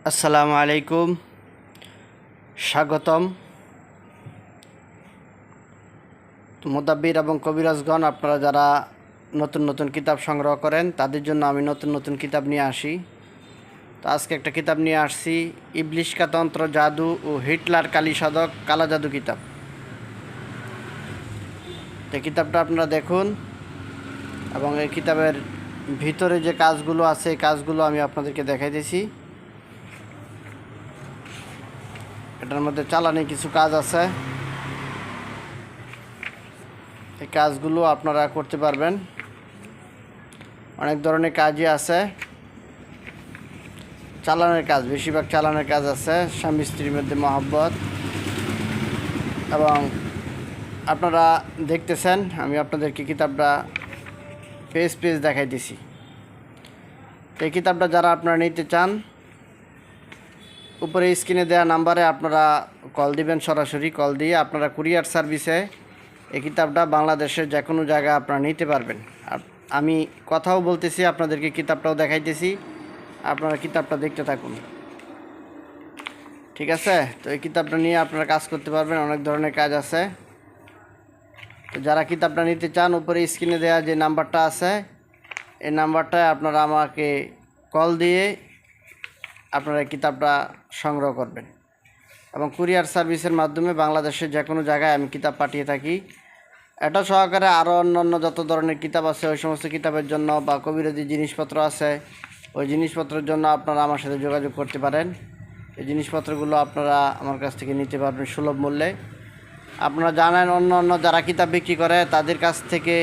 আসসালামু আলাইকুম, স্বাগতম। মুদাব্বির এবং কবিরাজগণ, আপনারা যারা নতুন নতুন কিতাব সংগ্রহ করেন তাদের জন্য আমি নতুন নতুন কিতাব নিয়ে আসি। তো আজকে একটা কিতাব নিয়ে আসছি, ইবলিশ কা তন্ত্র, জাদু ও হিটলার কালী সাধক কালা জাদু কিতাব। তো কিতাবটা আপনারা দেখুন এবং এই কিতাবের ভিতরে যে কাজগুলো আছে এই কাজগুলো আমি আপনাদেরকে দেখাইতেছি। এটার মধ্যে চালানি কিছু কাজ আছে, এই কাজগুলো আপনারা করতে পারবেন। অনেক ধরনের কাজই আছে, চালানের কাজ, বেশিরভাগ চালানের কাজ আছে, স্বামী স্ত্রীর মধ্যে মহব্বত। এবং আপনারা দেখতেছেন আমি আপনাদেরকে কিতাবটা পেজ পেজ দেখাইতেছি। এই কিতাবটা যারা আপনারা নিতে চান, উপরে স্ক্রিনে দেওয়া নাম্বারে আপনারা কল দিবেন, সরাসরি কল দিয়ে আপনারা কুরিয়ার সার্ভিসে এই কিতাবটা বাংলাদেশের যে কোনো জায়গায় আপনারা নিতে পারবেন। আর আমি কথাও বলতেছি, আপনাদেরকে কিতাবটাও দেখাইতেছি, আপনারা কিতাবটা দেখতে থাকুন, ঠিক আছে? তো এই কিতাবটা নিয়ে আপনারা কাজ করতে পারবেন, অনেক ধরনের কাজ আছে। তো যারা কিতাবটা নিতে চান, উপরে স্ক্রিনে দেওয়া যে নাম্বারটা আছে এই নাম্বারটায় আপনারা আমাকে কল দিয়ে আপনারা কিতাবটা সংগ্রহ করবেন। এবং কুরিয়ার সার্ভিসের মাধ্যমে বাংলাদেশের যে কোনো জায়গায় আমি কিতাব পাঠিয়ে থাকি। এটা সহকারে আরও অন্যান্য যত ধরনের কিতাব আছে ওই সমস্ত কিতাবের জন্য বা কবিরাজি জিনিসপত্র আছে ওই জিনিসপত্রের জন্য আপনারা আমার সাথে যোগাযোগ করতে পারেন। এই জিনিসপত্রগুলো আপনারা আমার কাছ থেকে নিতে পারবেন সুলভ মূল্যে। আপনারা জানেন অন্য যারা কিতাব বিক্রি করে তাদের কাছ থেকে,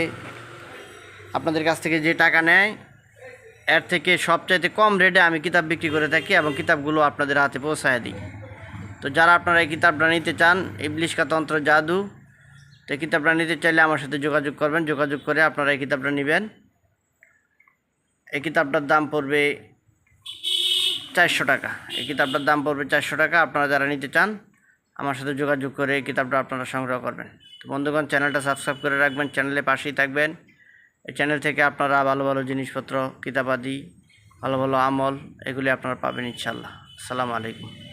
আপনাদের কাছ থেকে যে টাকা নেয় এর থেকে সবচাইতে কম রেটে আমি কিতাব বিক্রি করে থাকি এবং কিতাবগুলো আপনাদের হাতে পৌঁছায় দিই। তো যারা আপনারা এই কিতাবটা নিতে চান, ইবলিশ কা তন্ত্র জাদু, তো এই কিতাবটা নিতে চাইলে আমার সাথে যোগাযোগ করবেন, যোগাযোগ করে আপনারা এই কিতাবটা নেবেন। এই কিতাবটার দাম পড়বে 400 টাকা। এই কিতাবটার দাম পড়বে 400 টাকা। আপনারা যারা নিতে চান আমার সাথে যোগাযোগ করে এই কিতাবটা আপনারা সংগ্রহ করবেন। তো বন্ধুগণ, চ্যানেলটা সাবস্ক্রাইব করে রাখবেন, চ্যানেলে পাশেই থাকবেন। এই চ্যানেল থেকে আপনারা ভালো ভালো জিনিসপত্র, কিতাবাদি, ভালো ভালো আমল এগুলি আপনারা পাবেন ইনশাআল্লাহ। আসসালামু আলাইকুম।